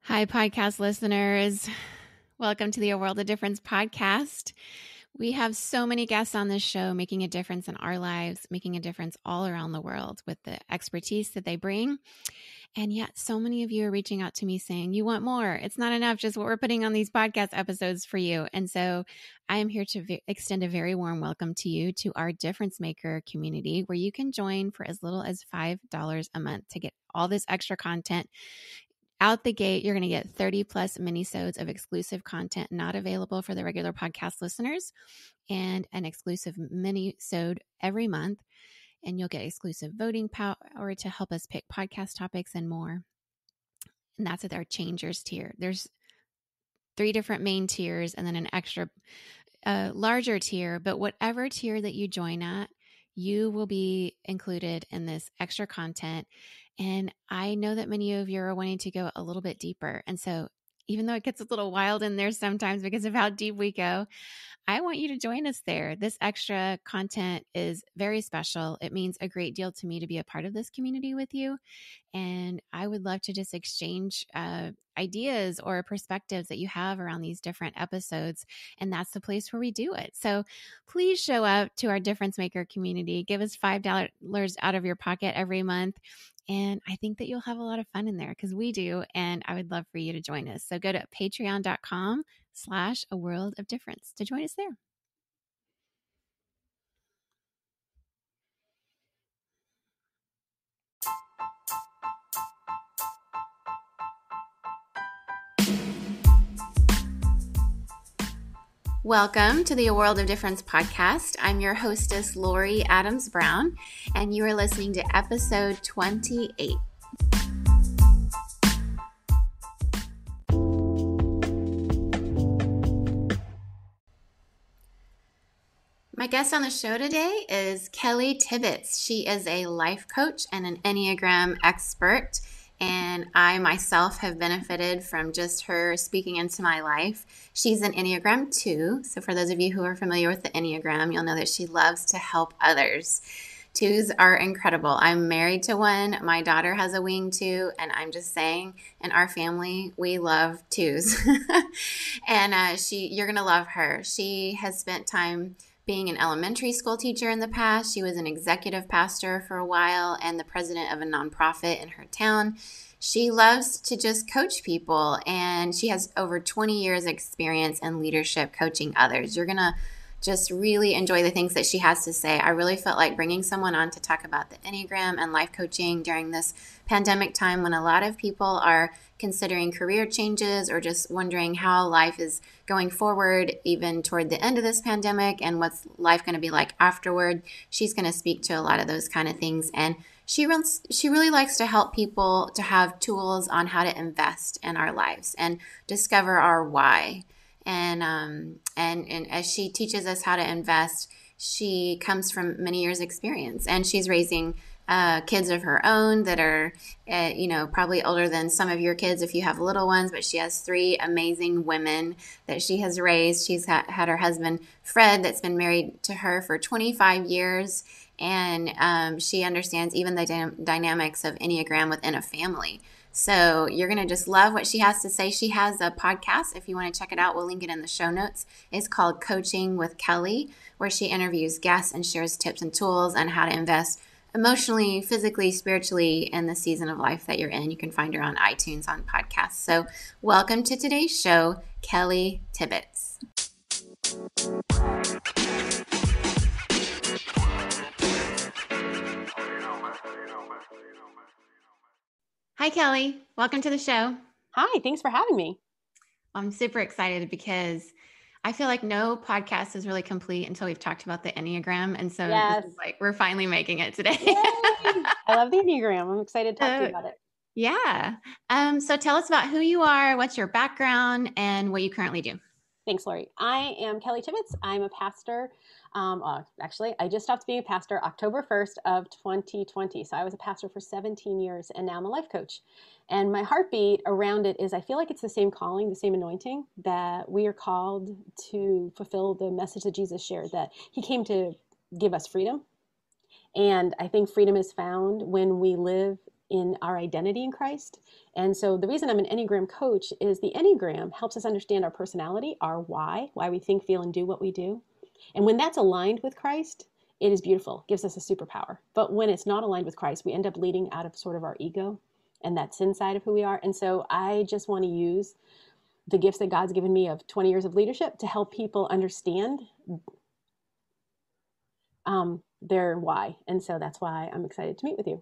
Hi, podcast listeners. Welcome to the A World of Difference podcast. We have so many guests on this show making a difference in our lives, making a difference all around the world with the expertise that they bring. And yet so many of you are reaching out to me saying, you want more. It's not enough just what we're putting on these podcast episodes for you. And so I am here to extend a very warm welcome to you to our Difference Maker community, where you can join for as little as $5 a month to get all this extra content. Out the gate, you're going to get 30 plus minisodes of exclusive content not available for the regular podcast listeners, and an exclusive minisode every month. And you'll get exclusive voting power to help us pick podcast topics and more. And that's at our Changers tier. There's 3 different main tiers and then an extra larger tier. But whatever tier that you join at, you will be included in this extra content. And I know that many of you are wanting to go a little bit deeper. And so even though it gets a little wild in there sometimes because of how deep we go, I want you to join us there. This extra content is very special. It means a great deal to me to be a part of this community with you. And I would love to just exchange ideas or perspectives that you have around these different episodes. And that's the place where we do it. So please show up to our Difference Maker community. Give us $5 out of your pocket every month. And I think that you'll have a lot of fun in there because we do. And I would love for you to join us. So go to patreon.com/A World of Difference to join us there. Welcome to the A World of Difference podcast. I'm your hostess, Lori Adams Brown, and you are listening to episode 28. My guest on the show today is Kelly Tibbits. She is a life coach and an Enneagram expert, and I myself have benefited from just her speaking into my life. She's an Enneagram 2, so for those of you who are familiar with the Enneagram, you'll know that she loves to help others. 2s are incredible. I'm married to one. My daughter has a wing 2, and I'm just saying, in our family, we love 2s. And you're going to love her. She has spent time being an elementary school teacher in the past. She was an executive pastor for a while and the president of a nonprofit in her town. She loves to just coach people, and she has over 20 years experience in leadership coaching others. You're going to just really enjoy the things that she has to say. I really felt like bringing someone on to talk about the Enneagram and life coaching during this pandemic time when a lot of people are considering career changes or just wondering how life is going forward, even toward the end of this pandemic, and what's life going to be like afterward. She's going to speak to a lot of those kind of things. And she really likes to help people to have tools on how to invest in our lives and discover our why. And as she teaches us how to invest, she comes from many years' experience, and she's raising kids of her own that are, probably older than some of your kids if you have little ones. But she has 3 amazing women that she has raised. She's had her husband, Fred, that's been married to her for 25 years. And she understands even the dynamics of Enneagram within a family. So you're going to just love what she has to say. She has a podcast. If you want to check it out, we'll link it in the show notes. It's called Coaching with Kelly, where she interviews guests and shares tips and tools on how to invest emotionally, physically, spiritually in the season of life that you're in. You can find her on iTunes on podcasts. So welcome to today's show, Kelly Tibbits. Hi, Kelly. Welcome to the show. Hi, thanks for having me. I'm super excited because I feel like no podcast is really complete until we've talked about the Enneagram. And so Yes. This is like, we're finally making it today. I love the Enneagram. I'm excited to talk to you about it. Yeah. So tell us about who you are, what's your background, and what you currently do. Thanks, Lori. I am Kelly Tibbits. I'm a pastor. Actually, I just stopped being a pastor October 1st of 2020. So I was a pastor for 17 years, and now I'm a life coach. And my heartbeat around it is I feel like it's the same calling, the same anointing, that we are called to fulfill the message that Jesus shared, that he came to give us freedom. And I think freedom is found when we live in our identity in Christ. And so the reason I'm an Enneagram coach is the Enneagram helps us understand our personality, our why we think, feel, and do what we do. And when that's aligned with Christ, it is beautiful, gives us a superpower. But when it's not aligned with Christ, we end up leading out of sort of our ego and that sin side of who we are. And so I just want to use the gifts that God's given me of 20 years of leadership to help people understand their why. And so that's why I'm excited to meet with you.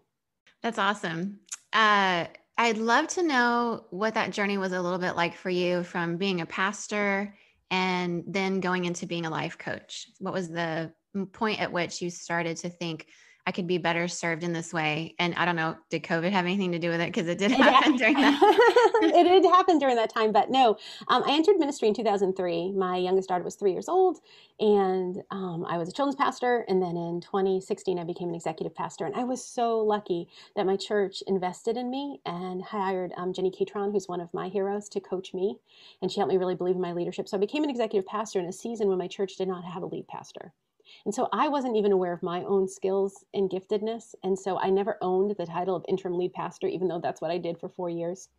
That's awesome. I'd love to know what that journey was a little bit like for you from being a pastor and then going into being a life coach. What was the point at which you started to think I could be better served in this way? And I don't know, did COVID have anything to do with it? Because it did happen during that. It did happen during that time, but no. I entered ministry in 2003. My youngest daughter was 3 years old, and I was a children's pastor. And then in 2016, I became an executive pastor. And I was so lucky that my church invested in me and hired Jenny Catron, who's one of my heroes, to coach me. And she helped me really believe in my leadership. So I became an executive pastor in a season when my church did not have a lead pastor. And so I wasn't even aware of my own skills and giftedness. And so I never owned the title of interim lead pastor, even though that's what I did for 4 years.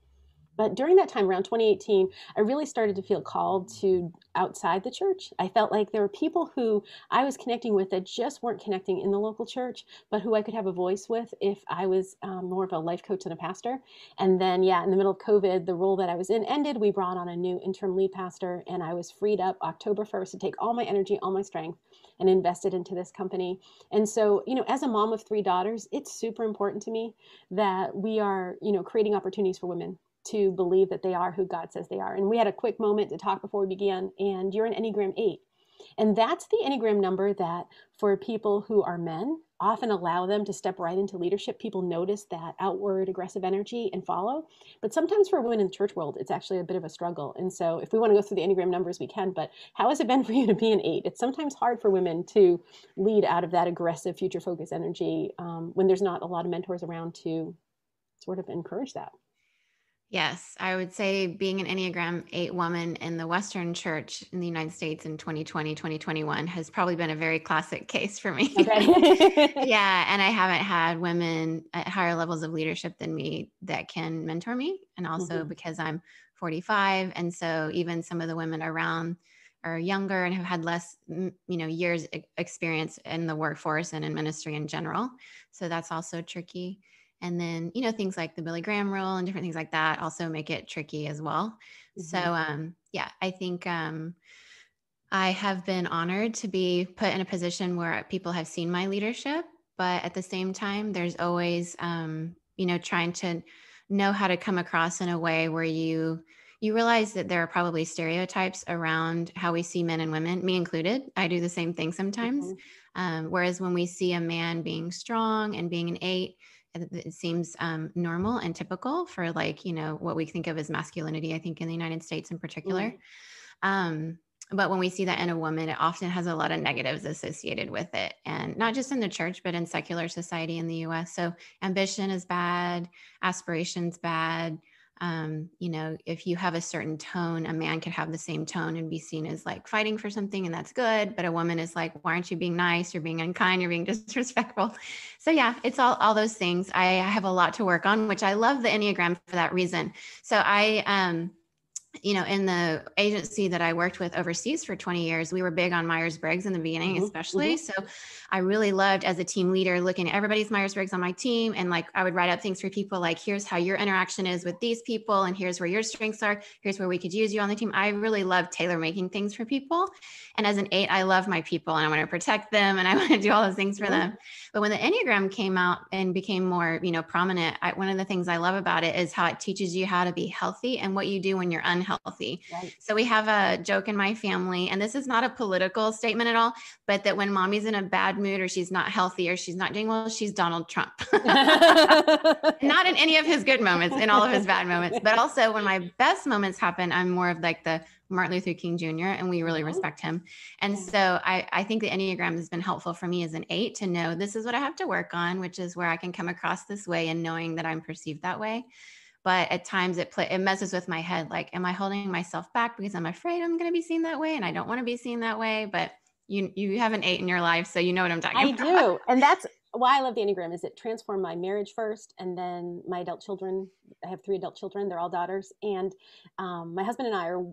But during that time, around 2018, I really started to feel called to outside the church. I felt like there were people who I was connecting with that just weren't connecting in the local church, but who I could have a voice with if I was more of a life coach than a pastor. And then, in the middle of COVID, the role that I was in ended. We brought on a new interim lead pastor, and I was freed up October 1st to take all my energy, all my strength, and invested into this company. And so, as a mom of 3 daughters, it's super important to me that we are, creating opportunities for women to believe that they are who God says they are. And we had a quick moment to talk before we began, and you're an Enneagram 8. And that's the Enneagram number that for people who are men often allow them to step right into leadership. People notice that outward aggressive energy and follow. But sometimes for women in the church world, it's actually a bit of a struggle. And so if we want to go through the Enneagram numbers, we can. But how has it been for you to be an 8? It's sometimes hard for women to lead out of that aggressive, future-focused energy when there's not a lot of mentors around to sort of encourage that. Yes, I would say being an Enneagram 8 woman in the Western church in the United States in 2020, 2021 has probably been a very classic case for me. Okay. Yeah. And I haven't had women at higher levels of leadership than me that can mentor me. And also because I'm 45. And so even some of the women around are younger and have had less, years experience in the workforce and in ministry in general. So that's also tricky. And then, things like the Billy Graham rule and different things like that also make it tricky as well. So, I think I have been honored to be put in a position where people have seen my leadership, but at the same time, there's always, trying to know how to come across in a way where you realize that there are probably stereotypes around how we see men and women, me included. I do the same thing sometimes. Whereas when we see a man being strong and being an 8, it seems normal and typical for what we think of as masculinity, I think in the United States in particular. But when we see that in a woman, it often has a lot of negatives associated with it. And not just in the church, but in secular society in the US. So ambition is bad, aspiration's bad. If you have a certain tone, a man could have the same tone and be seen as like fighting for something, and that's good. But a woman is like, why aren't you being nice? You're being unkind. You're being disrespectful. So it's all those things. I have a lot to work on, which I love the Enneagram for that reason. So I, in the agency that I worked with overseas for 20 years, we were big on Myers-Briggs in the beginning, especially. So I really loved as a team leader looking at everybody's Myers-Briggs on my team. And I would write up things for people like, here's how your interaction is with these people. And here's where your strengths are. Here's where we could use you on the team. I really love tailor making things for people. And as an 8, I love my people and I want to protect them and I want to do all those things for them. But when the Enneagram came out and became more, prominent, one of the things I love about it is how it teaches you how to be healthy and what you do when you're unhealthy. Right. So we have a joke in my family, and this is not a political statement at all, but that when mommy's in a bad mood or she's not healthy or she's not doing well, she's Donald Trump. Not in any of his good moments, in all of his bad moments, but also when my best moments happen, I'm more of like the Martin Luther King Jr., and we really respect him. And so I think the Enneagram has been helpful for me as an 8 to know this is what I have to work on, which is where I can come across this way and knowing that I'm perceived that way. But at times it messes with my head. Like, am I holding myself back because I'm afraid I'm going to be seen that way? And I don't want to be seen that way. But you have an 8 in your life, so you know what I'm talking about. I do. And that's why I love the Enneagram is it transformed my marriage first, and then my adult children. I have 3 adult children. They're all daughters. And my husband and I are,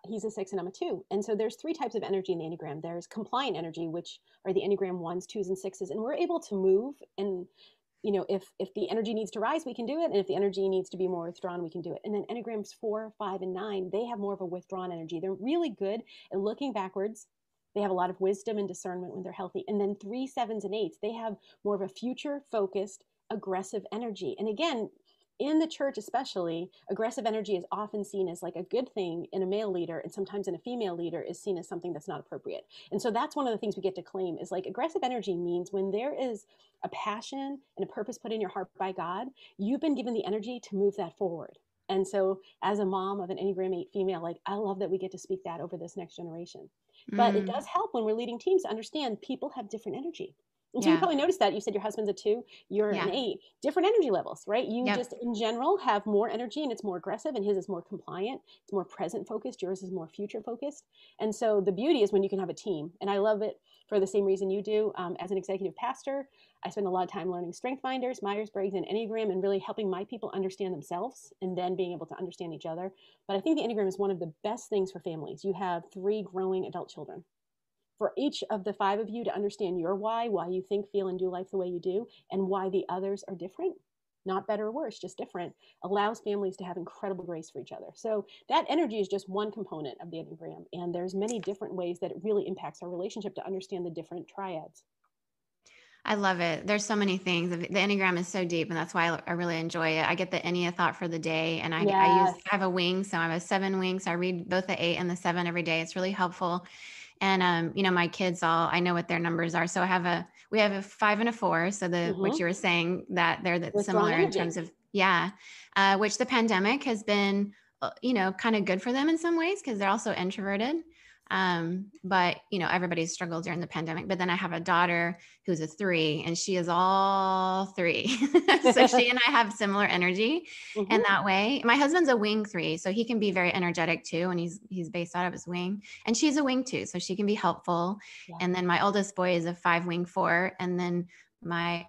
he's a 6 and I'm a 2. And so there's 3 types of energy in the Enneagram. There's compliant energy, which are the Enneagram 1s, 2s, and 6s. And we're able to move. And, if the energy needs to rise, we can do it. And if the energy needs to be more withdrawn, we can do it. And then Enneagrams 4, 5, and 9, they have more of a withdrawn energy. They're really good at looking backwards. They have a lot of wisdom and discernment when they're healthy. And then 3, 7s, and 8s, they have more of a future focused, aggressive energy. And again, in the church especially, aggressive energy is often seen as like a good thing in a male leader, and sometimes in a female leader is seen as something that's not appropriate. And so that's one of the things we get to claim is like aggressive energy means when there is a passion and a purpose put in your heart by God, you've been given the energy to move that forward. And so as a mom of an Enneagram 8 female, like I love that we get to speak that over this next generation. But it does help when we're leading teams to understand people have different energy. And so you Yeah. probably noticed that. You said your husband's a 2, you're Yeah. an 8. Different energy levels, right? You Yep. just in general have more energy and it's more aggressive, and his is more compliant. It's more present focused. Yours is more future focused. And so the beauty is when you can have a team. And I love it for the same reason you do. As an executive pastor, I spend a lot of time learning strength finders, Myers-Briggs, and Enneagram, and really helping my people understand themselves and then being able to understand each other. But I think the Enneagram is one of the best things for families. You have 3 growing adult children. For each of the 5 of you to understand your why you think, feel, and do life the way you do, and why the others are different, not better or worse, just different, allows families to have incredible grace for each other. So that energy is just one component of the Enneagram, and there's many different ways that it really impacts our relationship to understand the different triads. I love it. There's so many things. The Enneagram is so deep, and that's why I really enjoy it. I get the Ennea thought for the day, and I Yes. have a wing, so I have a 7 wing. So I read both the 8 and the 7 every day. It's really helpful. And my kids I know what their numbers are. So we have a 5 and a 4. So what you were saying that they're Withdrawn similar in energy. terms of, which the pandemic has been, kind of good for them in some ways because they're also introverted. But everybody struggled during the pandemic. But then I have a daughter who's a 3, and she is all 3. So she and I have similar energy in that way. My husband's a wing 3, so he can be very energetic too, and he's based out of his wing. And she's a wing 2, so she can be helpful. Yeah. And then my oldest boy is a 5 wing 4, and then my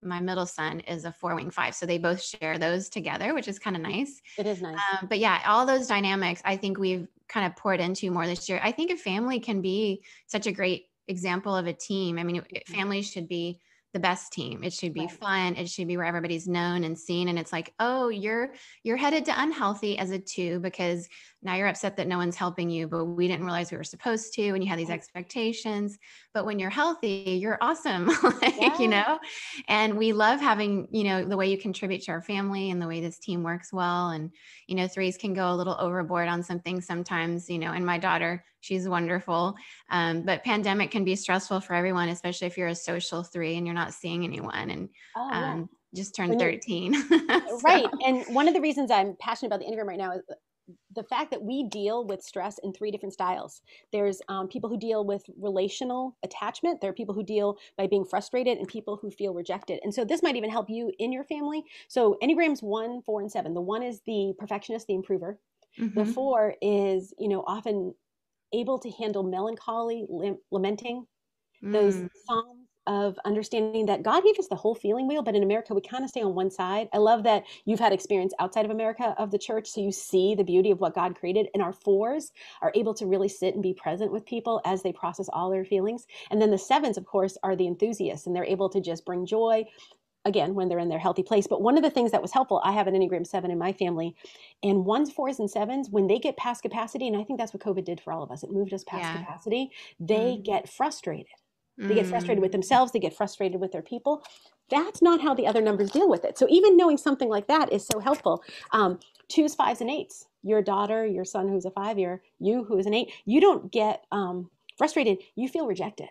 middle son is a 4 wing 5. So they both share those together, which is kind of nice. It is nice. But yeah, all those dynamics, I think we've kind of poured into more this year. I think a family can be such a great example of a team. I mean, families should be the best team. It should be fun. It should be where everybody's known and seen. And it's like, oh, you're headed to unhealthy as a 2 because now you're upset that no one's helping you, but we didn't realize we were supposed to. And you had these expectations. But when you're healthy, you're awesome. And we love having, the way you contribute to our family and the way this team works well. And, 3s can go a little overboard on some things sometimes, and my daughter, she's wonderful. But pandemic can be stressful for everyone, especially if you're a social 3 and you're not seeing anyone and just turned 13. Right. And one of the reasons I'm passionate about the Enneagram right now is the fact that we deal with stress in 3 different styles. There's people who deal with relational attachment. There are people who deal by being frustrated, and people who feel rejected. And so this might even help you in your family. So Enneagrams 1, 4, and 7. The 1 is the perfectionist, the improver. The 4 is, often able to handle melancholy, lamenting, those psalms of understanding that God gave us the whole feeling wheel, but in America, we kind of stay on one side. I love that you've had experience outside of America of the church, so you see the beauty of what God created. And our 4s are able to really sit and be present with people as they process all their feelings. And then the 7s, of course, are the enthusiasts, and they're able to just bring joy, again, when they're in their healthy place. But one of the things that was helpful, I have an Enneagram 7 in my family, and 1s, 4s, and 7s, when they get past capacity, and I think that's what COVID did for all of us, it moved us past capacity, they get frustrated. They get frustrated with themselves. They get frustrated with their people. That's not how the other numbers deal with it. So even knowing something like that is so helpful. 2s, 5s, and 8s. Your daughter, your son who's a 5, you who is an 8, you don't get frustrated. You feel rejected.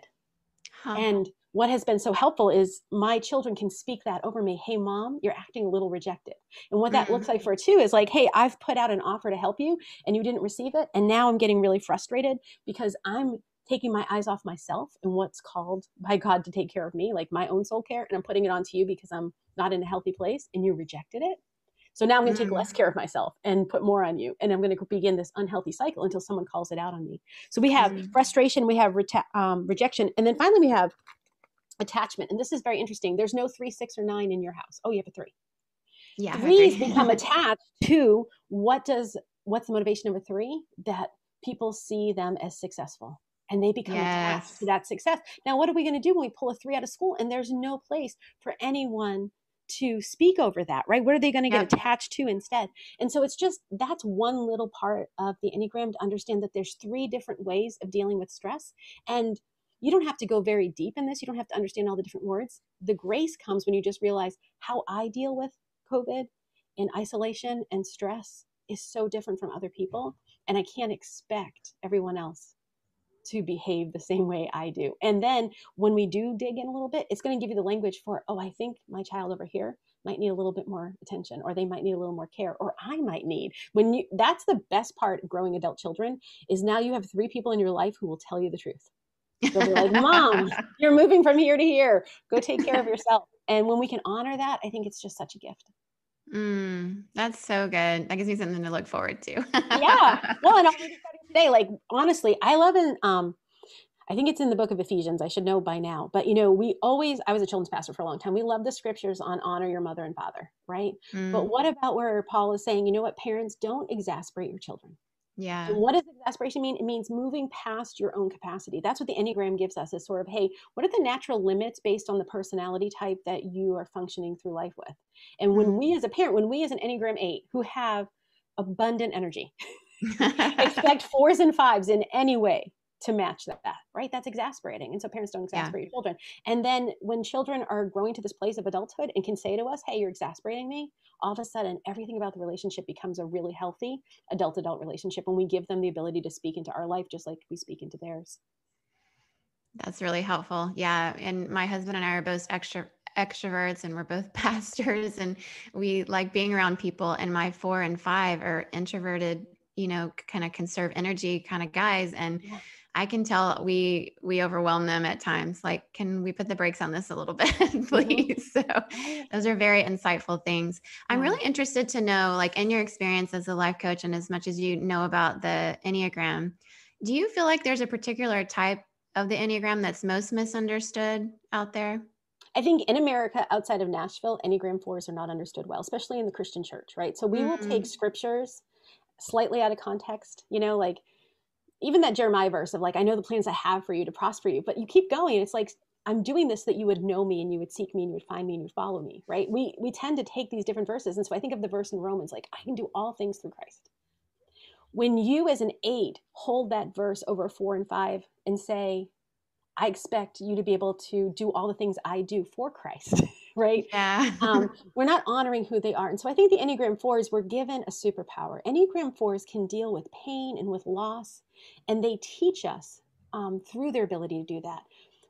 And what has been so helpful is my children can speak that over me. Hey, Mom, you're acting a little rejected. And what that looks like for a 2 is like, hey, I've put out an offer to help you and you didn't receive it. And now I'm getting really frustrated because I'm taking my eyes off myself and what's called by God to take care of me, like my own soul care. And I'm putting it onto you because I'm not in a healthy place and you rejected it. So now I'm going to take less care of myself and put more on you. And I'm going to begin this unhealthy cycle until someone calls it out on me. So we have frustration, we have rejection. And then finally we have attachment. And this is very interesting. There's no 3, 6, or 9 in your house. Oh, you have a 3. Yeah, I have a Threes three. become attached to what's the motivation of a 3? That people see them as successful and they become attached to Yes. that success. Now, what are we going to do when we pull a 3 out of school and there's no place for anyone to speak over that, right? What are they going to get Yep. attached to instead? And so it's just, that's one little part of the Enneagram, to understand that there's 3 different ways of dealing with stress. And you don't have to go very deep in this. You don't have to understand all the different words. The grace comes when you just realize how I deal with COVID and isolation and stress is so different from other people. And I can't expect everyone else to behave the same way I do. And then when we do dig in a little bit, it's going to give you the language for, oh, I think my child over here might need a little bit more attention, or they might need a little more care, or I might need. That's the best part of growing adult children, is now you have 3 people in your life who will tell you the truth. They'll be like, Mom, you're moving from here to here. Go take care of yourself. And when we can honor that, I think it's just such a gift. That's so good. That gives me something to look forward to. Yeah. Well, and I'll read it today. Like, honestly, I love I think it's in the book of Ephesians. I should know by now. But, I was a children's pastor for a long time. We love the scriptures on honor your mother and father, right? But Mm, what about where Paul is saying, parents, don't exasperate your children. yeah. And what does exasperation mean? It means moving past your own capacity. That's what the Enneagram gives us, is sort of, hey, what are the natural limits based on the personality type that you are functioning through life with? And when Mm. we as a parent, when we as an Enneagram 8 who have abundant energy, expect 4s and 5s in any way to match that, right? That's exasperating. And so parents don't Yeah, exasperate your children. And then when children are growing to this place of adulthood and can say to us, hey, you're exasperating me, all of a sudden everything about the relationship becomes a really healthy adult relationship when we give them the ability to speak into our life just like we speak into theirs. that's really helpful. Yeah, and my husband and I are both extroverts, and we're both pastors, and we like being around people. And my 4 and 5 are introverted, kind of conserve energy kind of guys, and Yeah. I can tell we overwhelm them at times. Like, can we put the brakes on this a little bit, Mm-hmm. please? So Right. those are very insightful things. I'm Yeah. really interested to know, like, in your experience as a life coach and as much as you know about the Enneagram, do you feel like there's a particular type of the Enneagram that's most misunderstood out there? I think in America, outside of Nashville, Enneagram 4s are not understood well, especially in the Christian church, right? So we will take Mm, scriptures slightly out of context, like even that Jeremiah verse of like, I know the plans I have for you to prosper you, but you keep going. And it's like, I'm doing this that you would know me and you would seek me and you would find me and you would follow me, right? We tend to take these different verses. And so I think of the verse in Romans, like, I can do all things through Christ. When you as an 8 hold that verse over 4 and 5 and say, I expect you to be able to do all the things I do for Christ, right? yeah. We're not honoring who they are. And so I think the Enneagram 4s were given a superpower. Enneagram 4s can deal with pain and with loss, and they teach us through their ability to do that.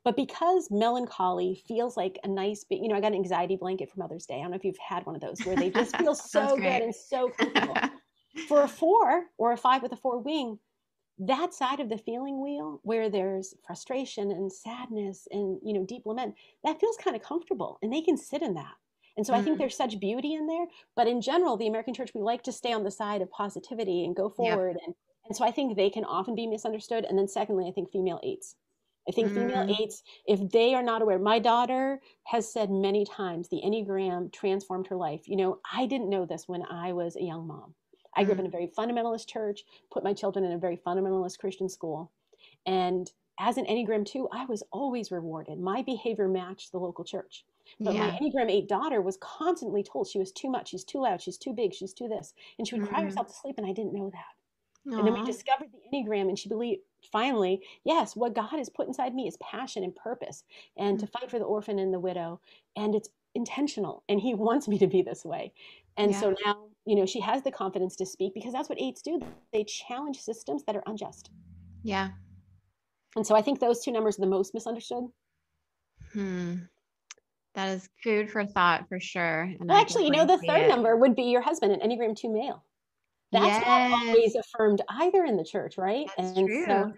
But because melancholy feels like a nice, I got an anxiety blanket for Mother's Day. I don't know if you've had one of those where they just feel Sounds so good great. and so comfortable. For a 4 or a 5 with a 4 wing, that side of the feeling wheel where there's frustration and sadness and deep lament, that feels kind of comfortable and they can sit in that. And so I think Mm, there's such beauty in there. But in general, the American church, we like to stay on the side of positivity and go yep. forward. And so I think they can often be misunderstood. And then secondly, I think female 8s, Mm, if they are not aware, my daughter has said many times the Enneagram transformed her life. I didn't know this when I was a young mom. I grew up in a mm, very fundamentalist church, put my children in a very fundamentalist Christian school. And as an Enneagram 2, I was always rewarded. My behavior matched the local church. But my yeah. Enneagram 8 daughter was constantly told she was too much, she's too loud, she's too big, she's too this. And she would cry Mm, herself to sleep, and I didn't know that. And then we aw, discovered the Enneagram, and she believed finally, yes, what God has put inside me is passion and purpose, and to mm, fight for the orphan and the widow. And it's intentional, and He wants me to be this way. And yeah. so now, she has the confidence to speak because that's what 8s do. They challenge systems that are unjust. Yeah. And so I think those two numbers are the most misunderstood. Hmm. That is food for thought for sure. And Well, I actually, definitely the see third it. number would be your husband, an Enneagram 2 male. That's not Yes, always affirmed either in the church, right? that's And so true.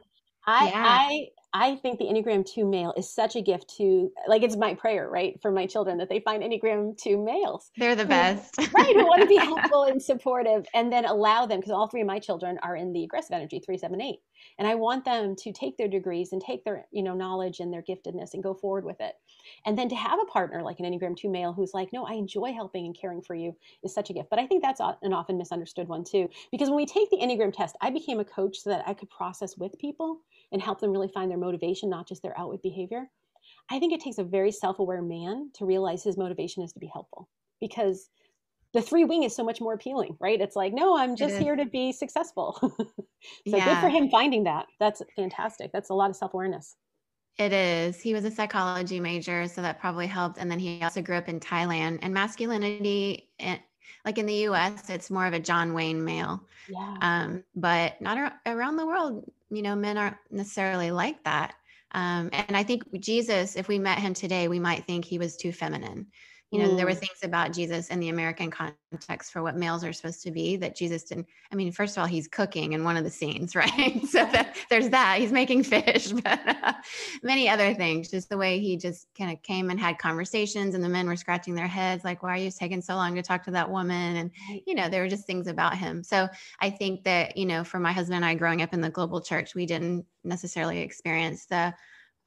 I Yeah. I I think the Enneagram 2 male is such a gift to, like, it's my prayer, right, for my children that they find Enneagram 2 males They're the who, best. right, who want to be helpful and supportive, and then allow them, because all three of my children are in the aggressive energy, 3, 7, 8. And I want them to take their degrees and take their, knowledge and their giftedness and go forward with it. And then to have a partner like an Enneagram 2 male who's like, no, I enjoy helping and caring for you is such a gift. But I think that's an often misunderstood one too. Because when we take the Enneagram test, I became a coach so that I could process with people and help them really find their motivation, not just their outward behavior. I think it takes a very self-aware man to realize his motivation is to be helpful, because the 3 wing is so much more appealing, right? It's like, no, I'm It just is. here to be successful. So good for Yeah, him finding that. That's fantastic. That's a lot of self-awareness. it is. He was a psychology major, so that probably helped. And then he also grew up in Thailand. And masculinity, like in the US, it's more of a John Wayne male. Yeah. But not around the world, men aren't necessarily like that. And I think Jesus, if we met him today, we might think he was too feminine. There were Mm. things about Jesus in the American context for what males are supposed to be that Jesus didn't. I mean, first of all, he's cooking in one of the scenes, right? So Right. there's that. He's making fish, but many other things. Just the way he just kind of came and had conversations, and the men were scratching their heads, like, "Why are you taking so long to talk to that woman?" And Right. there were just things about him. So I think that, for my husband and I growing up in the global church, we didn't necessarily experience the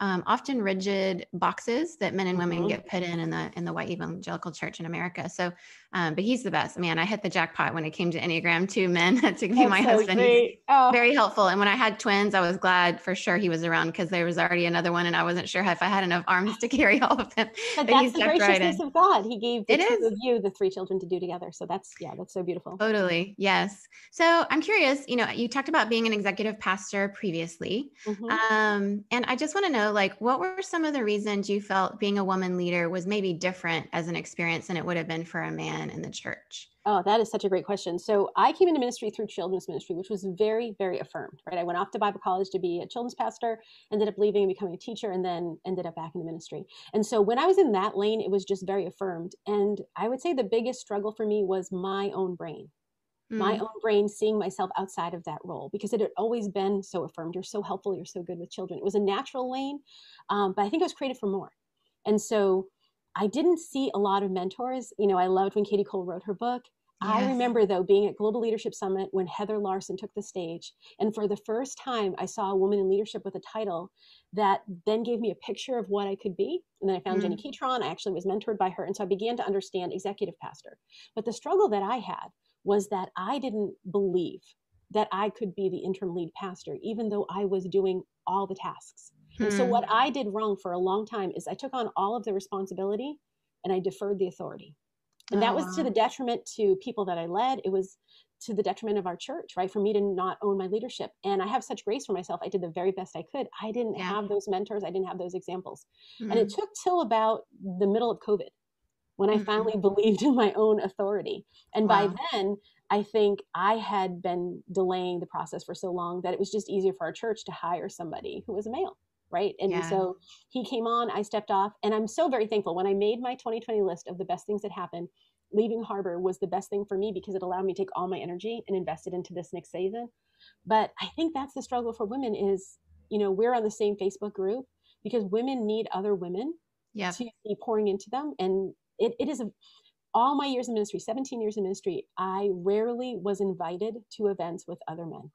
often rigid boxes that men and women Mm-hmm. get put in the white evangelical church in America. So, but he's the best. Man, I hit the jackpot when it came to Enneagram 2 men to be That's my so husband. He's great. Oh, very helpful. And when I had twins, I was glad for sure he was around, because there was already another one, and I wasn't sure if I had enough arms to carry all of them. but But that's he the stepped right graciousness in. of God. He gave the It two is. of you the 3 children to do together. So that's, yeah, that's so beautiful. Totally. Yes. So I'm curious, you talked about being an executive pastor previously. Hmm. And I just want to know, like, what were some of the reasons you felt being a woman leader was maybe different as an experience than it would have been for a man in the church? Oh, that is such a great question. So I came into ministry through children's ministry, which was very, very affirmed, right? I went off to Bible college to be a children's pastor, ended up leaving and becoming a teacher, and then ended up back in the ministry. And so when I was in that lane, it was just very affirmed. And I would say the biggest struggle for me was my Mm, own brain seeing myself outside of that role, because it had always been so affirmed. You're so helpful. You're so good with children. It was a natural lane, but I think it was created for more. And so I didn't see a lot of mentors. I loved when Katie Cole wrote her book. I yes. remember, though, being at Global Leadership Summit when Heather Larson took the stage. And for the first time, I saw a woman in leadership with a title that then gave me a picture of what I could be. And then I found Jenny Mm, Ketron. I actually was mentored by her. And so I began to understand executive pastor. But the struggle that I had was that I didn't believe that I could be the interim lead pastor, even though I was doing all the tasks. And so, what mm. I did wrong for a long time is I took on all of the responsibility and I deferred the authority. And that Oh, was to the wow. detriment to people that I led. It was to the detriment of our church, right? For me to not own my leadership. And I have such grace for myself. I did the very best I could. I didn't Yeah. have those mentors, I didn't have those examples. And it Mm, took till about the middle of COVID when I mm. finally believed in my own authority. And by Wow. then, I think I had been delaying the process for so long that it was just easier for our church to hire somebody who was a male, right? And Yeah. so he came on, I stepped off, and I'm so very thankful. When I made my 2020 list of the best things that happened, leaving Harbor was the best thing for me, because it allowed me to take all my energy and invest it into this next season. But I think that's the struggle for women is, we're on the same Facebook group because women need other women Yep. to be pouring into them. And it is all my years in ministry, 17 years in ministry, I rarely was invited to events with other men,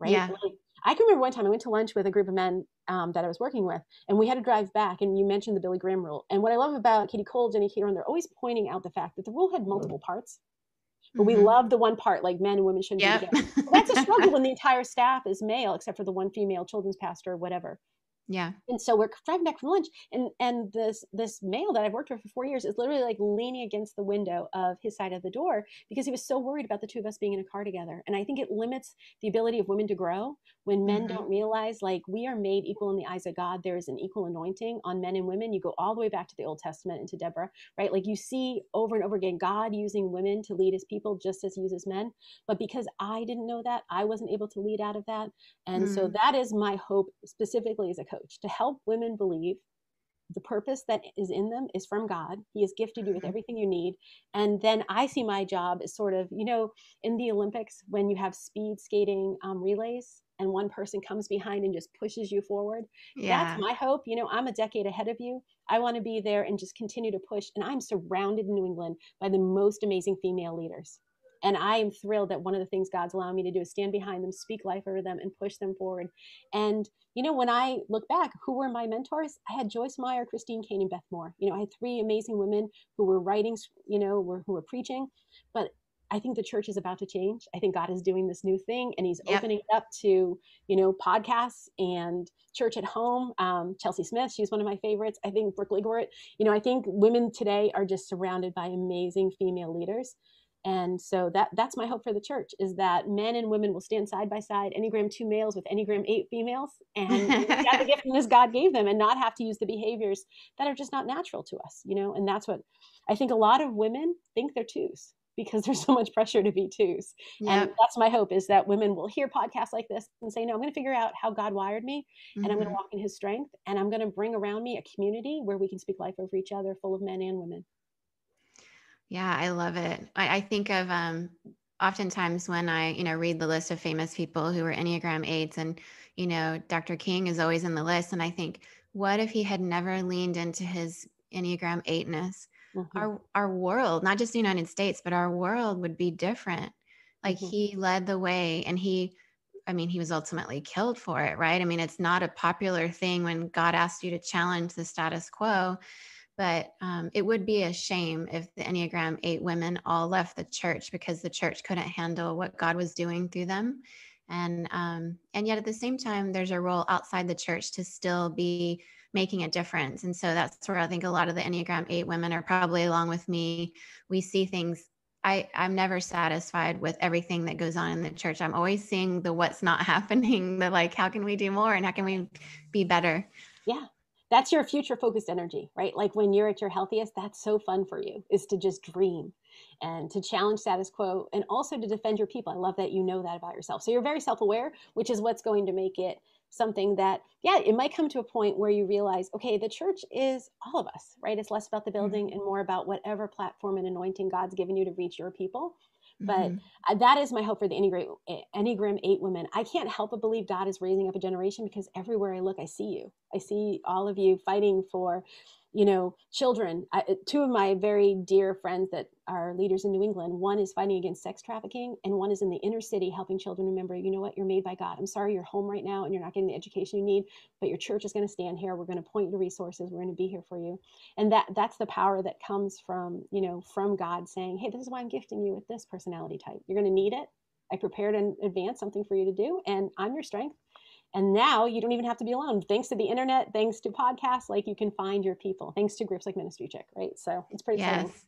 right? Yeah. Like, I can remember one time I went to lunch with a group of men that I was working with, and we had to drive back. And you mentioned the Billy Graham rule. And what I love about Katie Cole, Jenny Cateron, they're always pointing out the fact that the rule had multiple parts, but we Hmm. love the one part, like men and women shouldn't be Yep. together. Well, that's a struggle when the entire staff is male, except for the one female children's pastor or whatever. Yeah. And so we're driving back from lunch, and this male that I've worked with for 4 years is literally like leaning against the window of his side of the door because he was so worried about the two of us being in a car together. And I think it limits the ability of women to grow when men Hmm. don't realize, like, we are made equal in the eyes of God. There is an equal anointing on men and women. You go all the way back to the Old Testament and to Deborah, right? Like, you see over and over again God using women to lead his people just as he uses men. But because I didn't know that, I wasn't able to lead out of that. And so Mm. that is my hope, specifically as a coach, to help women believe the purpose that is in them is from God. He has gifted you with Mhm. everything you need. And then I see my job as sort of, in the Olympics, when you have speed skating relays, and one person comes behind and just pushes you forward. That's Yeah. my hope. I'm a decade ahead of you. I want to be there and just continue to push. And I'm surrounded in New England by the most amazing female leaders. And I am thrilled that one of the things God's allowing me to do is stand behind them, speak life over them, and push them forward. And, when I look back, who were my mentors? I had Joyce Meyer, Christine Kane, and Beth Moore. I had three amazing women who were writing, who were preaching. But I think the church is about to change. I think God is doing this new thing, and he's Yep. opening it up to, podcasts and church at home. Chelsea Smith, she's one of my favorites. I think Brooke Ligwart. I think women today are just surrounded by amazing female leaders. And so that's my hope for the church, is that men and women will stand side by side, Enneagram 2 males with Enneagram 8 females, and live out the giftedness God gave them and not have to use the behaviors that are just not natural to us, and that's what I think a lot of women think they're twos, because there's so much pressure to be twos. And Yep. that's my hope, is that women will hear podcasts like this and say, no, I'm going to figure out how God wired me, and I'm going to walk in his strength, and I'm going to bring around me a community where we can speak life over each other, full of men and women. Yeah, I love it. I think of oftentimes when I, read the list of famous people who are Enneagram 8s, and, Dr. King is always in the list. And I think, what if he had never leaned into his Enneagram 8ness? Mm-hmm. Our world, not just the United States, but our world would be different. Like, Mm-hmm. he led the way, and he was ultimately killed for it, right? It's not a popular thing when God asked you to challenge the status quo. But it would be a shame if the Enneagram 8 women all left the church because the church couldn't handle what God was doing through them. And yet at the same time, there's a role outside the church to still be making a difference. And so that's where I think a lot of the Enneagram 8 women are probably along with me. We see things. I'm never satisfied with everything that goes on in the church. I'm always seeing the what's not happening, the like, how can we do more and how can we be better? Yeah. That's your future focused energy, right? Like when you're at your healthiest, that's so fun for you, is to just dream and to challenge status quo and also to defend your people. I love that you know that about yourself. So you're very self aware, which is what's going to make it something that, yeah, it might come to a point where you realize, okay, the church is all of us, right? It's less about the building and more about whatever platform and anointing God's given you to reach your people. But that is my hope for the Enneagram 8 women. I can't help but believe God is raising up a generation, because everywhere I look, I see you. I see all of you fighting for, children. Two of my very dear friends that are leaders in New England, one is fighting against sex trafficking, and one is in the inner city helping children remember, you know what, you're made by God. I'm sorry you're home right now and you're not getting the education you need, but your church is going to stand here. We're going to point you to resources. We're going to be here for you. And that's the power that comes from, from God saying, hey, this is why I'm gifting you with this personality type. You're going to need it. I prepared in advance something for you to do, and I'm your strength. And now you don't even have to be alone. Thanks to the internet, thanks to podcasts, like you can find your people, thanks to groups like Ministry Chick, right? So it's pretty exciting. Yes.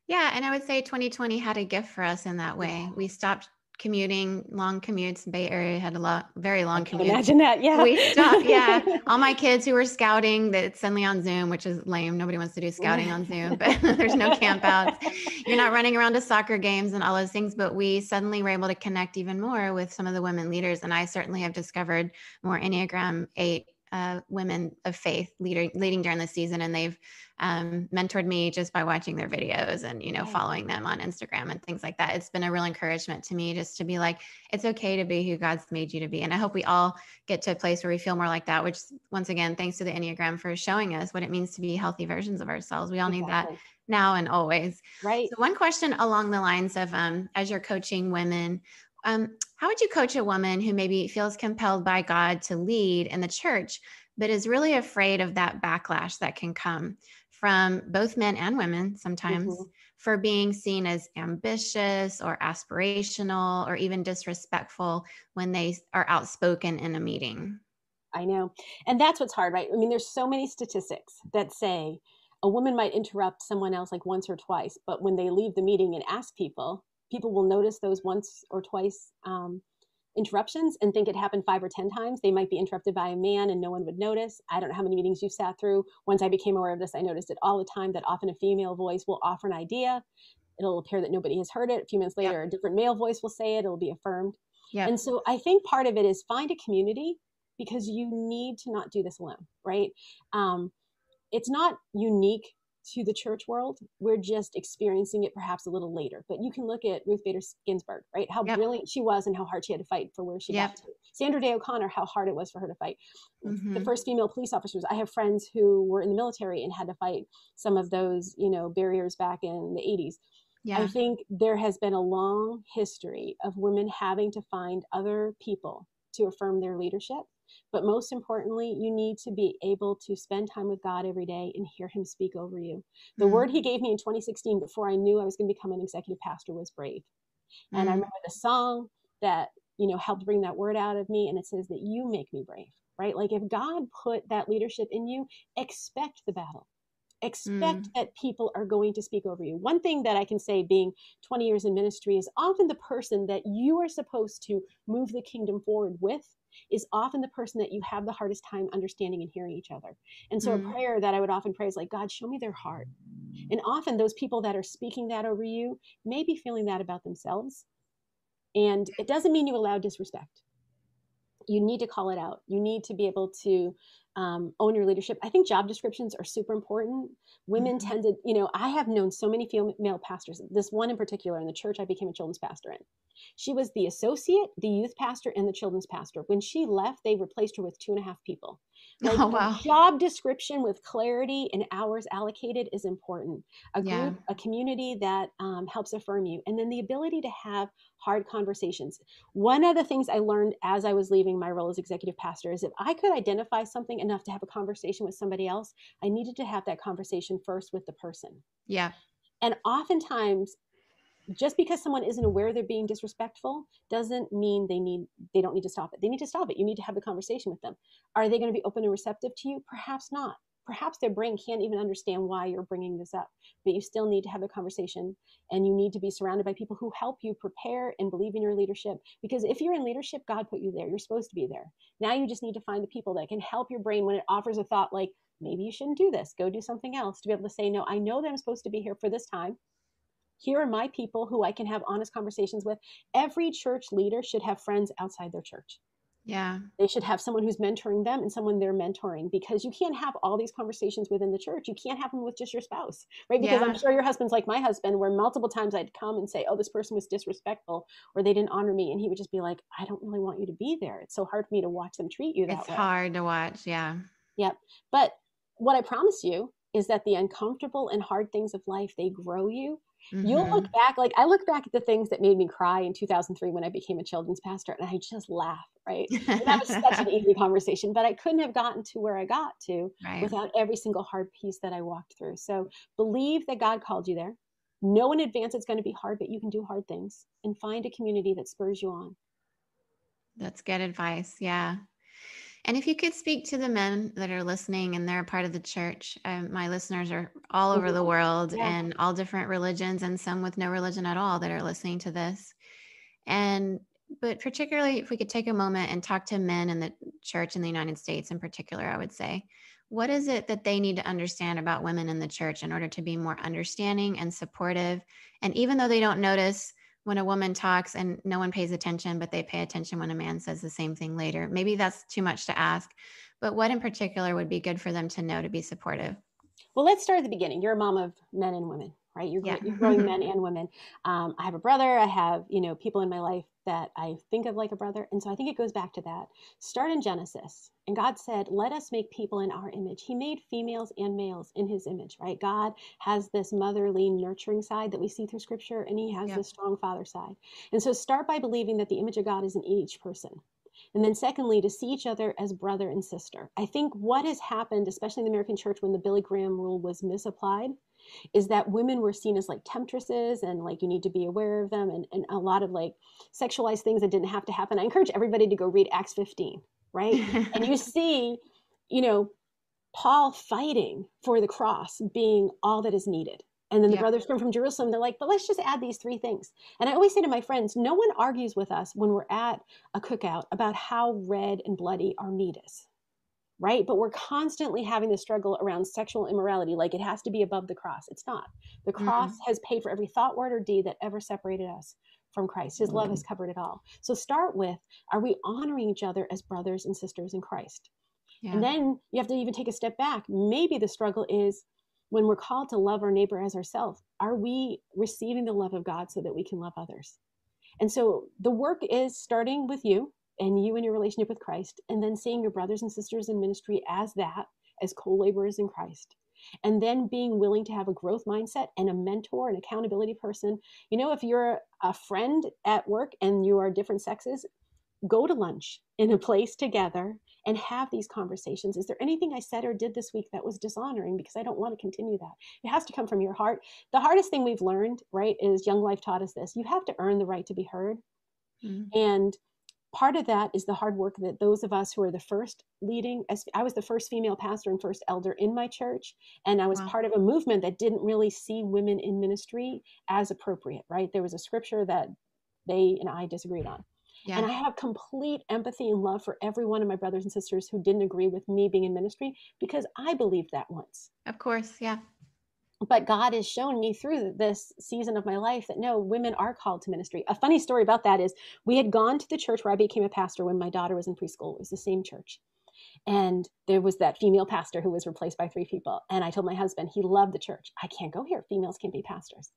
Yeah. And I would say 2020 had a gift for us in that way. Yeah. We stopped commuting, long commutes. Bay Area had very long I can commutes. imagine that. Yeah. We stopped. Yeah. All my kids who were scouting, that's suddenly on Zoom, which is lame. Nobody wants to do scouting on Zoom, but there's no campouts. You're not running around to soccer games and all those things, but we suddenly were able to connect even more with some of the women leaders. And I certainly have discovered more Enneagram 8 women of faith leading during the season, and they've mentored me just by watching their videos and following them on Instagram and things like that. It's been a real encouragement to me just to be like, it's okay to be who God's made you to be. And I hope we all get to a place where we feel more like that, which, once again, thanks to the Enneagram for showing us what it means to be healthy versions of ourselves. We all need that now and always. Right. So one question along the lines of as you're coaching women, how would you coach a woman who maybe feels compelled by God to lead in the church, but is really afraid of that backlash that can come from both men and women sometimes for being seen as ambitious or aspirational or even disrespectful when they are outspoken in a meeting? I know. And that's what's hard, right? I mean, there's so many statistics that say a woman might interrupt someone else like once or twice, but when they leave the meeting and ask people will notice those once or twice interruptions and think it happened 5 or 10 times. They might be interrupted by a man and no one would notice. I don't know how many meetings you've sat through. Once I became aware of this, I noticed it all the time, that often a female voice will offer an idea. It'll appear that nobody has heard it. A few minutes later, a different male voice will say it. It'll be affirmed. And so I think part of it is find a community, because you need to not do this alone, right? It's not unique to the church world. We're just experiencing it perhaps a little later. But you can look at Ruth Bader Ginsburg, right? How Yep. brilliant she was and how hard she had to fight for where she Yep. got to. Sandra Day O'Connor, how hard it was for her to fight. Mm-hmm. The first female police officers. I have friends who were in the military and had to fight some of those, barriers back in the 80s. Yeah. I think there has been a long history of women having to find other people to affirm their leadership. But most importantly, you need to be able to spend time with God every day and hear him speak over you. The word he gave me in 2016 before I knew I was going to become an executive pastor was brave. And I remember the song that, helped bring that word out of me. And it says that you make me brave, right? Like if God put that leadership in you, expect the battle. Expect that people are going to speak over you. One thing that I can say, being 20 years in ministry, is often the person that you are supposed to move the kingdom forward with is often the person that you have the hardest time understanding and hearing each other. And so a prayer that I would often pray is like, God, show me their heart. And often those people that are speaking that over you may be feeling that about themselves. And it doesn't mean you allow disrespect. You need to call it out. You need to be able to own your leadership. I think job descriptions are super important. Women tend to, I have known so many female pastors, this one in particular in the church I became a children's pastor in. She was the associate, the youth pastor, and the children's pastor. When she left, they replaced her with 2.5 people. Like a job description with clarity and hours allocated is important. A group, a community that helps affirm you. And then the ability to have hard conversations. One of the things I learned as I was leaving my role as executive pastor is if I could identify something enough to have a conversation with somebody else, I needed to have that conversation first with the person. Yeah. And oftentimes, just because someone isn't aware they're being disrespectful doesn't mean they don't need to stop it. They need to stop it. You need to have the conversation with them. Are they going to be open and receptive to you? Perhaps not. Perhaps their brain can't even understand why you're bringing this up, but you still need to have the conversation, and you need to be surrounded by people who help you prepare and believe in your leadership. Because if you're in leadership, God put you there. You're supposed to be there. Now you just need to find the people that can help your brain when it offers a thought like, maybe you shouldn't do this, go do something else, to be able to say, no, I know that I'm supposed to be here for this time. Here are my people who I can have honest conversations with. Every church leader should have friends outside their church. Yeah. They should have someone who's mentoring them and someone they're mentoring, because you can't have all these conversations within the church. You can't have them with just your spouse, right? Because I'm sure your husband's like my husband, where multiple times I'd come and say, oh, this person was disrespectful or they didn't honor me. And he would just be like, I don't really want you to be there. It's so hard for me to watch them treat you that way. It's hard to watch. Yeah. Yep. But what I promise you is that the uncomfortable and hard things of life, they grow you. You'll look back, like I look back at the things that made me cry in 2003 when I became a children's pastor, and I just laugh, right? And that was such an easy conversation, but I couldn't have gotten to where I got to without every single hard piece that I walked through. So believe that God called you there. Know in advance it's going to be hard, but you can do hard things, and find a community that spurs you on. That's good advice. Yeah. And if you could speak to the men that are listening and they're a part of the church, my listeners are all over the world and all different religions, and some with no religion at all that are listening to this. But particularly if we could take a moment and talk to men in the church in the United States in particular, I would say, what is it that they need to understand about women in the church in order to be more understanding and supportive? And even though they don't notice when a woman talks and no one pays attention, but they pay attention when a man says the same thing later. Maybe that's too much to ask, but what in particular would be good for them to know to be supportive? Well, let's start at the beginning. You're a mom of men and women, right? You're growing men and women. I have a brother. I have, people in my life that I think of like a brother. And so I think it goes back to that. Start in Genesis. And God said, let us make people in our image. He made females and males in his image, right? God has this motherly, nurturing side that we see through scripture, and he has this strong father side. And so start by believing that the image of God is in each person. And then secondly, to see each other as brother and sister. I think what has happened, especially in the American church when the Billy Graham rule was misapplied, is that women were seen as like temptresses, and like you need to be aware of them, and a lot of like sexualized things that didn't have to happen. I encourage everybody to go read Acts 15, right? And you see, Paul fighting for the cross being all that is needed. And then the brothers come from Jerusalem. They're like, but let's just add these 3 things. And I always say to my friends, no one argues with us when we're at a cookout about how red and bloody our meat is, right? But we're constantly having the struggle around sexual immorality. Like it has to be above the cross. It's not. The cross has paid for every thought, word, or deed that ever separated us from Christ. His love has covered it all. So start with, are we honoring each other as brothers and sisters in Christ? Yeah. And then you have to even take a step back. Maybe the struggle is, when we're called to love our neighbor as ourselves, are we receiving the love of God so that we can love others? And so the work is starting with you and you and your relationship with Christ, and then seeing your brothers and sisters in ministry as that, as co-laborers in Christ. And then being willing to have a growth mindset and a mentor, an accountability person. You know, if you're a friend at work and you are different sexes, go to lunch in a place together and have these conversations. Is there anything I said or did this week that was dishonoring? Because I don't want to continue that. It has to come from your heart. The hardest thing we've learned, right, is Young Life taught us this. You have to earn the right to be heard. Mm. And part of that is the hard work that those of us who are the first leading, as I was the first female pastor and first elder in my church, and I was Wow. part of a movement that didn't really see women in ministry as appropriate, right? There was a scripture that they and I disagreed on. And Yeah, I have complete empathy and love for every one of my brothers and sisters who didn't agree with me being in ministry, because I believed that once. of course. Yeah. But God has shown me through this season of my life that no, women are called to ministry. A funny story about that is we had gone to the church where I became a pastor when my daughter was in preschool. It was the same church. And there was that female pastor who was replaced by 3 people. And I told my husband, he loved the church. I can't go here. Females can't be pastors.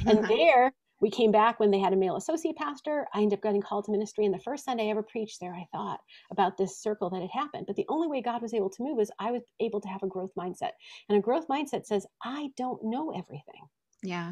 And there we came back when they had a male associate pastor. I ended up getting called to ministry. And the first Sunday I ever preached there, I thought about this circle that had happened. But the only way God was able to move is I was able to have a growth mindset. And a growth mindset says, I don't know everything. Yeah.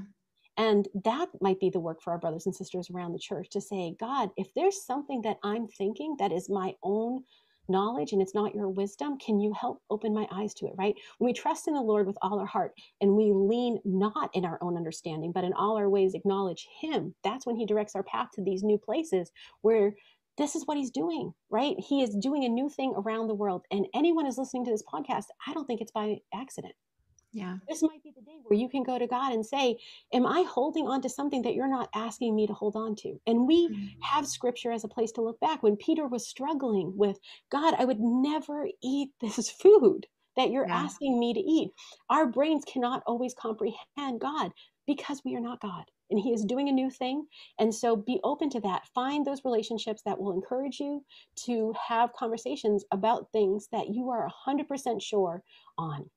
And that might be the work for our brothers and sisters around the church to say, God, if there's something that I'm thinking that is my own knowledge and it's not your wisdom, can you help open my eyes to it, right? When we trust in the Lord with all our heart and we lean not in our own understanding, but in all our ways acknowledge him, that's when he directs our path to these new places where this is what he's doing, right? He is doing a new thing around the world. And anyone who's listening to this podcast, I don't think it's by accident. Yeah. This might be the day where you can go to God and say, am I holding on to something that you're not asking me to hold on to? And we Mm. have scripture as a place to look back. When Peter was struggling with, God, I would never eat this food that you're Yeah. asking me to eat. Our brains cannot always comprehend God because we are not God. And he is doing a new thing. And so be open to that. Find those relationships that will encourage you to have conversations about things that you are 100% sure on,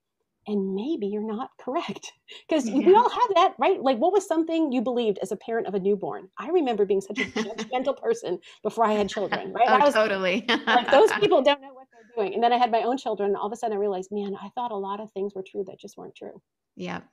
and maybe you're not correct, because we Yeah. all have that, right? Like, what was something you believed as a parent of a newborn? I remember being such a judgmental person before I had children, right? Oh, I was totally. like, those people don't know what they're doing. And then I had my own children, and all of a sudden I realized, man, I thought a lot of things were true that just weren't true. Yep.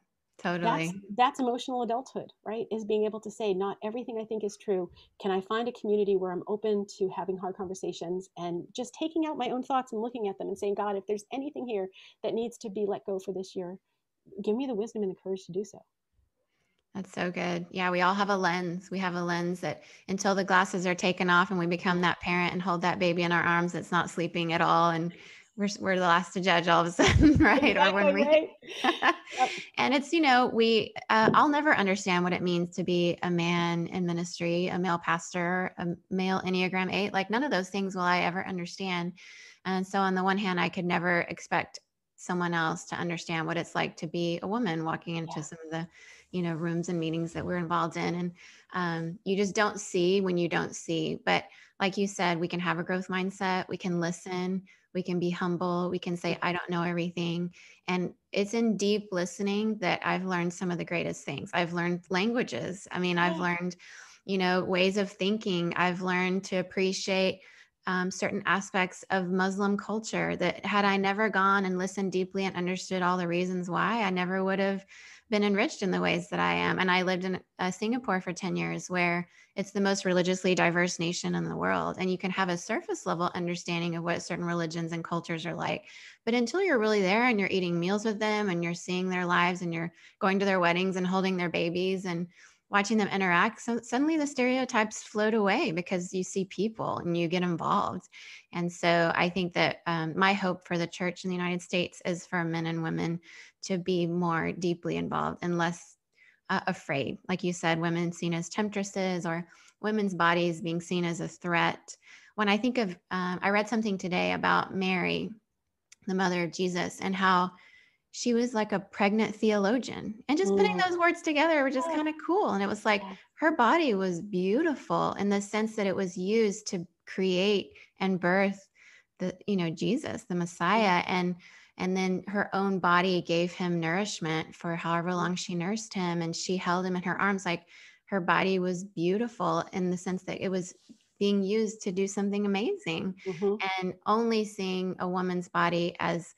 that's Totally. that's emotional adulthood, right? Is being able to say, not everything I think is true. Can I find a community where I'm open to having hard conversations and just taking out my own thoughts and looking at them and saying, God, if there's anything here that needs to be let go for this year, give me the wisdom and the courage to do so. That's so good. Yeah, we all have a lens. We have a lens that until the glasses are taken off and we become that parent and hold that baby in our arms that's not sleeping at all, and we're the last to judge all of a sudden, right? Or when Exactly we right. Yep. and it's, we I'll never understand what it means to be a man in ministry, a male pastor, a male Enneagram 8. Like none of those things will I ever understand. And so on the one hand, I could never expect someone else to understand what it's like to be a woman walking into Yeah. some of the rooms and meetings that we're involved in. And you just don't see when you don't see. But like you said, we can have a growth mindset. We can listen. We can be humble. We can say, I don't know everything. And it's in deep listening that I've learned some of the greatest things. I've learned languages. I mean, I've Yeah. learned, ways of thinking. I've learned to appreciate certain aspects of Muslim culture that had I never gone and listened deeply and understood all the reasons why, I never would have been enriched in the ways that I am. And I lived in Singapore for 10 years, where it's the most religiously diverse nation in the world. And you can have a surface level understanding of what certain religions and cultures are like. But until you're really there and you're eating meals with them and you're seeing their lives and you're going to their weddings and holding their babies and watching them interact, so suddenly the stereotypes float away because you see people and you get involved. And so I think that my hope for the church in the United States is for men and women to be more deeply involved and less afraid. Like you said, women seen as temptresses or women's bodies being seen as a threat. When I think of, I read something today about Mary, the mother of Jesus, and how she was like a pregnant theologian. And just putting Mm. those words together was just Yeah. kind of cool. And it was like Yeah. her body was beautiful in the sense that it was used to create and birth Jesus, the Messiah. And And then her own body gave him nourishment for however Mhm. long she nursed him. And she held him in her arms. Like, her body was beautiful in the sense that it was being used to do something amazing. Mhm. And only seeing a woman's body as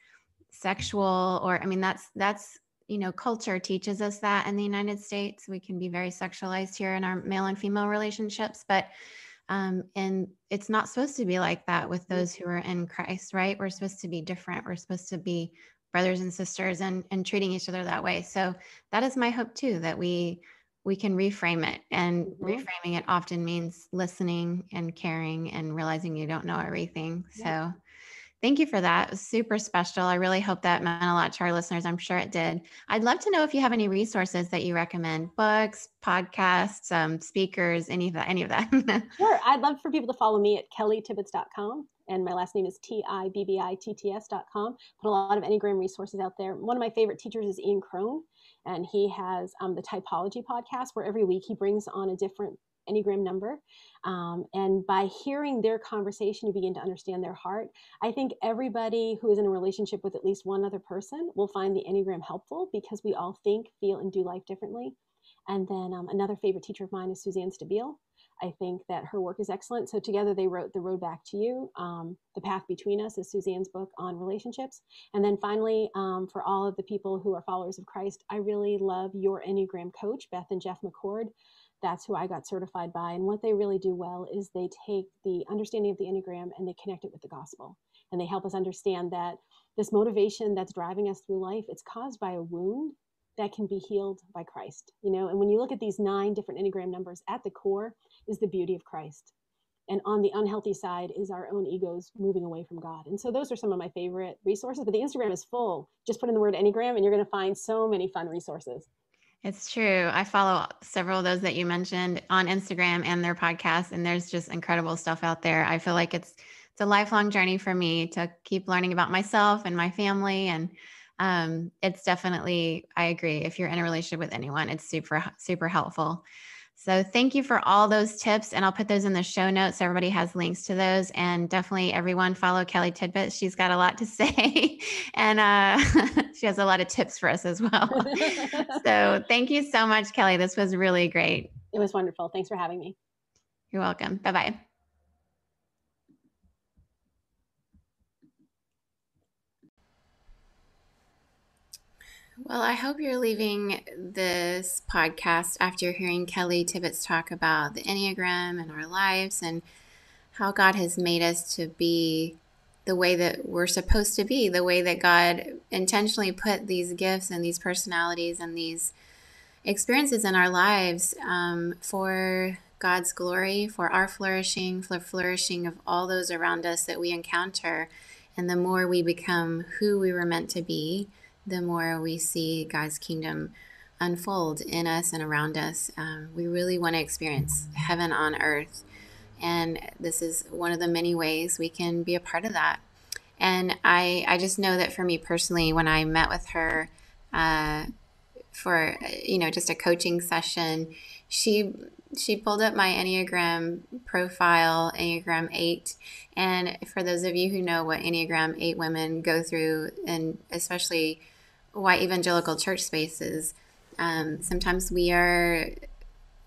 sexual, or I mean, that's culture teaches us that in the United States. We can be very sexualized here in our male and female relationships, but and it's not supposed to be like that with Mhm. those who are in Christ, right? We're supposed to be different. We're supposed to be brothers and sisters, and treating each other that way. So that is my hope too, that we can reframe it. And Mhm. reframing it often means listening and caring and realizing you don't know everything. Yep. So thank you for that. It was super special. I really hope that meant a lot to our listeners. I'm sure it did. I'd love to know if you have any resources that you recommend: books, podcasts, speakers, any of that. Sure. I'd love for people to follow me at kellytibbits.com. And my last name is TIBBITTS.com. Put a lot of Enneagram resources out there. One of my favorite teachers is Ian Crone, and he has the Typology podcast, where every week he brings on a different Enneagram number. And by hearing their conversation, you begin to understand their heart. I think everybody who is in a relationship with at least one other person will find the Enneagram helpful, because we all think, feel, and do life differently. And then another favorite teacher of mine is Suzanne Stabile. I think that her work is excellent. So together they wrote The Road Back to You. The Path Between Us is Suzanne's book on relationships. And then finally, for all of the people who are followers of Christ, I really love Your Enneagram Coach, Beth and Jeff McCord. That's who I got certified by. And what they really do well is they take the understanding of the Enneagram and they connect it with the gospel. And they help us understand that this motivation that's driving us through life, it's caused by a wound that can be healed by Christ. And when you look at these 9 different Enneagram numbers, at the core is the beauty of Christ. And on the unhealthy side is our own egos moving away from God. And so those are some of my favorite resources. But the Instagram is full. Just put in the word Enneagram and you're going to find so many fun resources. It's true. I follow several of those that you mentioned on Instagram and their podcasts, and there's just incredible stuff out there. I feel like it's a lifelong journey for me to keep learning about myself and my family, and it's definitely, I agree. If you're in a relationship with anyone, it's super helpful. So thank you for all those tips, and I'll put those in the show notes so everybody has links to those. And definitely everyone follow Kelly Tidbits. She's got a lot to say, and she has a lot of tips for us as well. So thank you so much, Kelly. This was really great. It was wonderful. Thanks for having me. You're welcome. Bye-bye. Well, I hope you're leaving this podcast after hearing Kelly Tibbits talk about the Enneagram and our lives and how God has made us to be the way that we're supposed to be, the way that God intentionally put these gifts and these personalities and these experiences in our lives for God's glory, for our flourishing, for flourishing of all those around us that we encounter. And the more we become who we were meant to be, the more we see God's kingdom unfold in us and around us. We really want to experience heaven on earth. And this is one of the many ways we can be a part of that. And I just know that for me personally, when I met with her for just a coaching session, she pulled up my Enneagram profile, Enneagram 8. And for those of you who know what Enneagram 8 women go through, and especially white evangelical church spaces, sometimes we are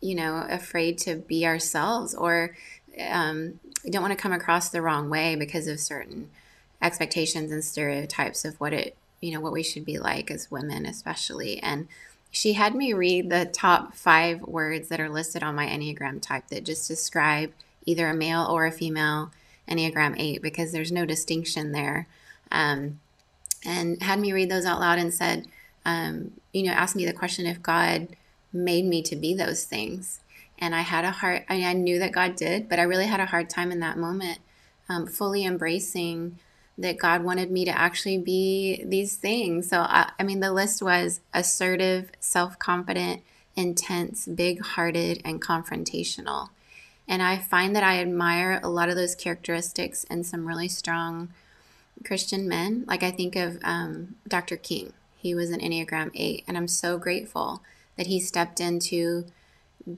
afraid to be ourselves, or we don't want to come across the wrong way because of certain expectations and stereotypes of what we should be like as women, especially. And she had me read the top 5 words that are listed on my Enneagram type that just describe either a male or a female Enneagram 8, because there's no distinction there. And had me read those out loud and said, asked me the question if God made me to be those things. And I knew that God did, but I really had a hard time in that moment fully embracing that God wanted me to actually be these things. So, the list was assertive, self-confident, intense, big-hearted, and confrontational. And I find that I admire a lot of those characteristics in some really strong Christian men. Like, I think of Dr. King. He was an Enneagram 8, and I'm so grateful that he stepped into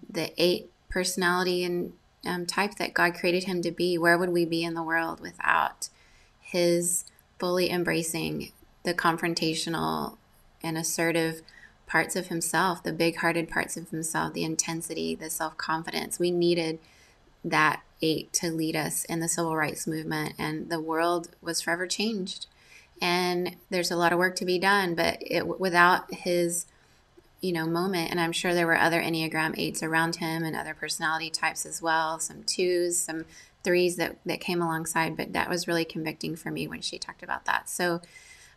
the 8 personality and type that God created him to be. Where would we be in the world without his fully embracing the confrontational and assertive parts of himself, the big-hearted parts of himself, the intensity, the self-confidence. We needed that 8 to lead us in the civil rights movement, and the world was forever changed. And there's a lot of work to be done, but without his moment, and I'm sure there were other Enneagram 8s around him and other personality types as well, some 2s, some 3s that came alongside, but that was really convicting for me when she talked about that. So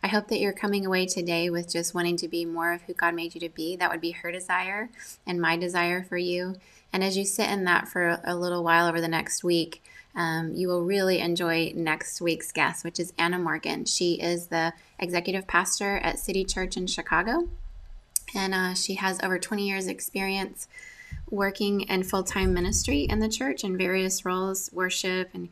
I hope that you're coming away today with just wanting to be more of who God made you to be. That would be her desire and my desire for you. And as you sit in that for a little while over the next week, you will really enjoy next week's guest, which is Anna Morgan. She is the executive pastor at City Church in Chicago. And she has over 20 years experience working in full-time ministry in the church in various roles, worship and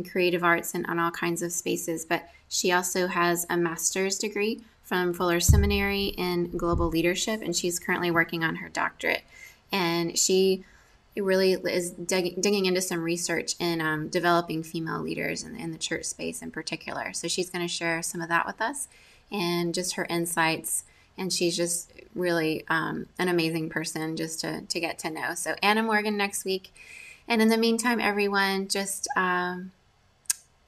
creative arts and on all kinds of spaces. But she also has a master's degree from Fuller Seminary in global leadership, and she's currently working on her doctorate. And she really is digging into some research in developing female leaders in the church space in particular. So she's going to share some of that with us and just her insights. And she's just really an amazing person just to get to know. So Anna Morgan next week. And in the meantime, everyone, just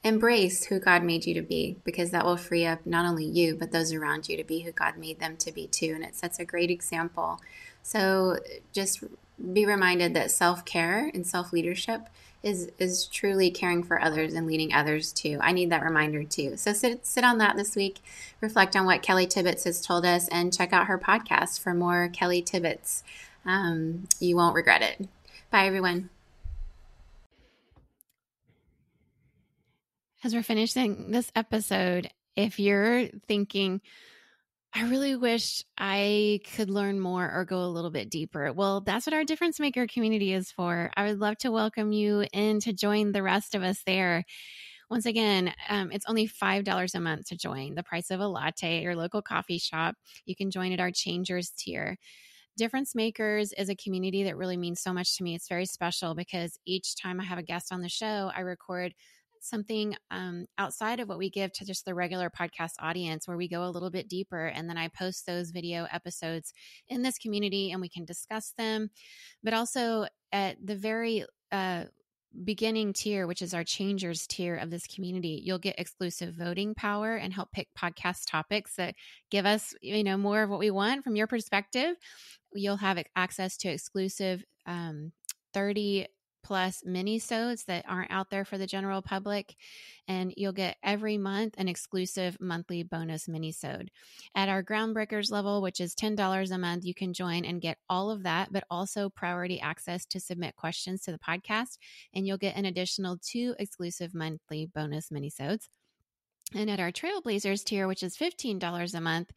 embrace who God made you to be, because that will free up not only you, but those around you to be who God made them to be too. And it sets a great example. So just be reminded that self-care and self-leadership is truly caring for others and leading others too. I need that reminder too. So sit on that this week, reflect on what Kelly Tibbits has told us, and check out her podcast for more Kelly Tibbits. You won't regret it. Bye, everyone. As we're finishing this episode, if you're thinking, I really wish I could learn more or go a little bit deeper, well, that's what our Difference Maker community is for. I would love to welcome you in to join the rest of us there. Once again, it's only $5 a month to join, the price of a latte at your local coffee shop. You can join at our Changers tier. Difference Makers is a community that really means so much to me. It's very special because each time I have a guest on the show, I record something outside of what we give to just the regular podcast audience, where we go a little bit deeper. And then I post those video episodes in this community and we can discuss them. But also at the very beginning tier, which is our Changers tier of this community, you'll get exclusive voting power and help pick podcast topics that give us, more of what we want from your perspective. You'll have access to exclusive 30 plus mini-sodes that aren't out there for the general public. And you'll get every month an exclusive monthly bonus mini-sode. At our Groundbreakers level, which is $10 a month, you can join and get all of that, but also priority access to submit questions to the podcast. And you'll get an additional 2 exclusive monthly bonus mini-sodes. And at our Trailblazers tier, which is $15 a month,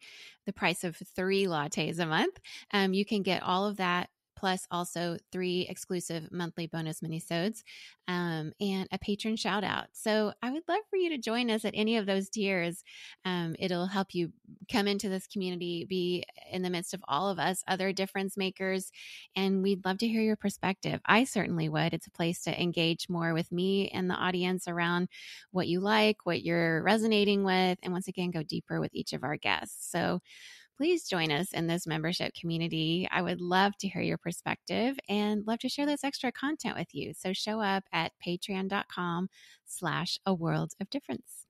the price of 3 lattes a month, you can get all of that, plus also 3 exclusive monthly bonus minisodes and a patron shout out. So I would love for you to join us at any of those tiers. It'll help you come into this community, be in the midst of all of us, other difference makers, and we'd love to hear your perspective. I certainly would. It's a place to engage more with me and the audience around what you like, what you're resonating with, and once again, go deeper with each of our guests. So please join us in this membership community. I would love to hear your perspective and love to share this extra content with you. So show up at patreon.com/a world of difference.